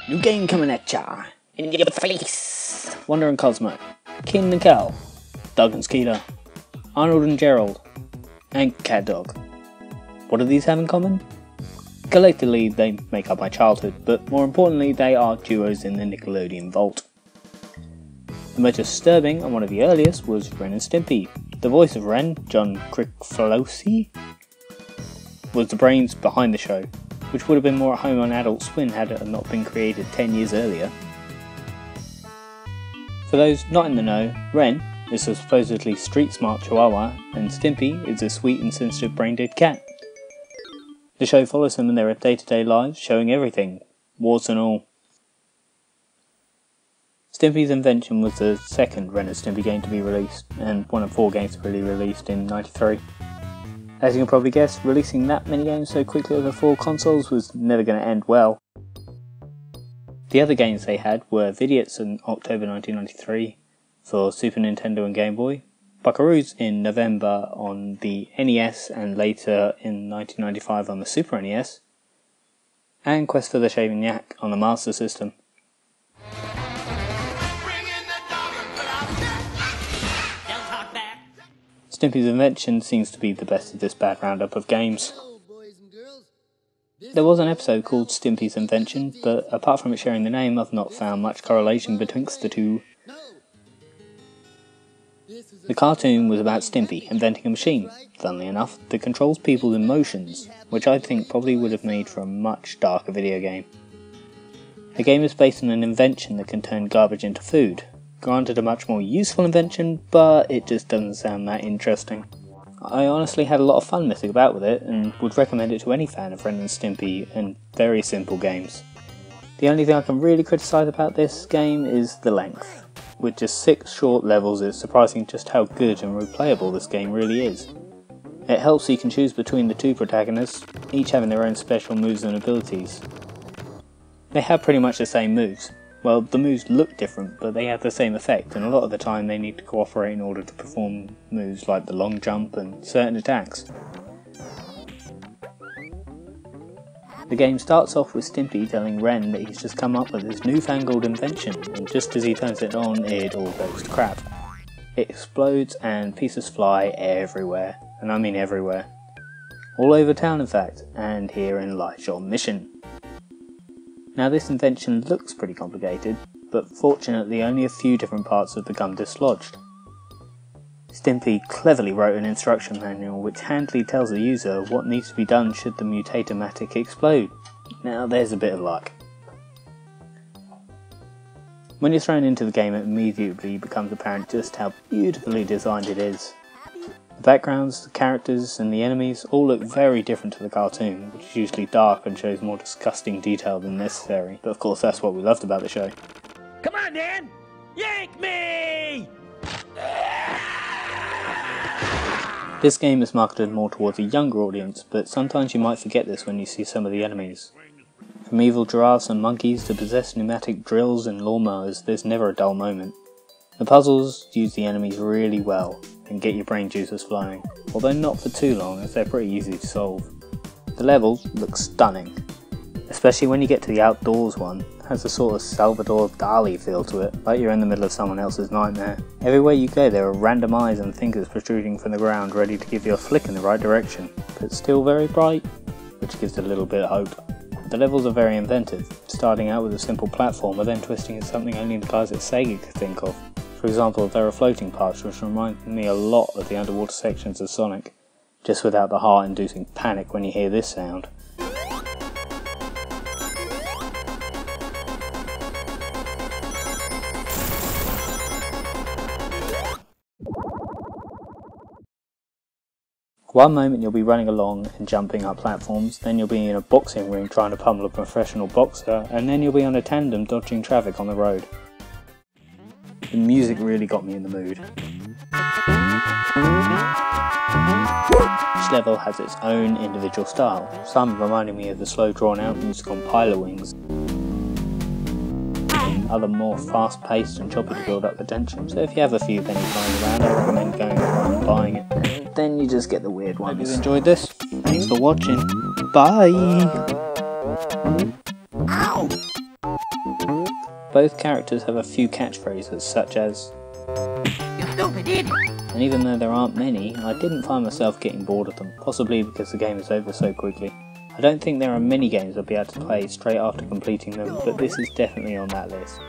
New game coming at ya. In your face. Wonder and Cosmo. Keen and Cal. Doug and Skeeter. Arnold and Gerald. And Cat Dog. What do these have in common? Collectively, they make up my childhood, but more importantly, they are duos in the Nickelodeon vault. The most disturbing and one of the earliest was Ren and Stimpy. The voice of Ren, John Kricflossi, was the brains behind the show, which would have been more at home on Adult Swim had it not been created 10 years earlier. For those not in the know, Ren is a supposedly street-smart chihuahua, and Stimpy is a sweet and sensitive brain-dead cat. The show follows them in their day-to-day lives, showing everything, warts and all. Stimpy's Invention was the second Ren and Stimpy game to be released, and one of 4 games to be released in '93. As you can probably guess, releasing that many games so quickly over 4 consoles was never going to end well. The other games they had were Vidiots in October 1993 for Super Nintendo and Game Boy, Buckaroos in November on the NES and later in 1995 on the Super NES, and Quest for the Shaving Yak on the Master System. Stimpy's Invention seems to be the best of this bad roundup of games. There was an episode called Stimpy's Invention, but apart from it sharing the name, I've not found much correlation betwixt the two. The cartoon was about Stimpy inventing a machine, funnily enough, that controls people's emotions, which I think probably would have made for a much darker video game. The game is based on an invention that can turn garbage into food. Granted, a much more useful invention, but it just doesn't sound that interesting. I honestly had a lot of fun messing about with it, and would recommend it to any fan of Ren and Stimpy and very simple games. The only thing I can really criticise about this game is the length. With just 6 short levels, it's surprising just how good and replayable this game really is. It helps you can choose between the 2 protagonists, each having their own special moves and abilities. They have pretty much the same moves. Well, the moves look different, but they have the same effect, and a lot of the time they need to cooperate in order to perform moves like the long jump and certain attacks. The game starts off with Stimpy telling Ren that he's just come up with this newfangled invention, and just as he turns it on, it all goes to crap. It explodes and pieces fly everywhere, and I mean everywhere. All over town in fact, and herein lies your mission. Now this invention looks pretty complicated, but fortunately only a few different parts have become dislodged. Stimpy cleverly wrote an instruction manual which handily tells the user what needs to be done should the mutatomatic explode. Now there's a bit of luck. When you're thrown into the game, it immediately becomes apparent just how beautifully designed it is. The backgrounds, the characters and the enemies all look very different to the cartoon, which is usually dark and shows more disgusting detail than necessary, but of course that's what we loved about the show. Come on, Dan! Yank me! This game is marketed more towards a younger audience, but sometimes you might forget this when you see some of the enemies. From evil giraffes and monkeys to possessed pneumatic drills and lawnmowers, there's never a dull moment. The puzzles use the enemies really well and get your brain juices flowing, although not for too long as they're pretty easy to solve. The levels look stunning, especially when you get to the outdoors one. It has a sort of Salvador Dali feel to it, like you're in the middle of someone else's nightmare. Everywhere you go there are random eyes and fingers protruding from the ground ready to give you a flick in the right direction, but still very bright, which gives it a little bit of hope. The levels are very inventive, starting out with a simple platformer then twisting into something only the guys at Sega could think of. For example, there are floating parts which remind me a lot of the underwater sections of Sonic, just without the heart-inducing panic when you hear this sound. One moment you'll be running along and jumping up platforms, then you'll be in a boxing ring trying to pummel a professional boxer, and then you'll be on a tandem dodging traffic on the road. The music really got me in the mood. Each level has its own individual style, some reminding me of the slow drawn out music on Pilot Wings, other more fast paced and choppy to build up the tension, so if you have a few pennies lying around I recommend going online and buying it. Then you just get the weird ones. Hope you enjoyed this, thanks for watching, bye! Ow! Both characters have a few catchphrases such as You stupid idiot! and even though there aren't many, I didn't find myself getting bored of them, possibly because the game is over so quickly. I don't think there are many games I'll be able to play straight after completing them, but this is definitely on that list.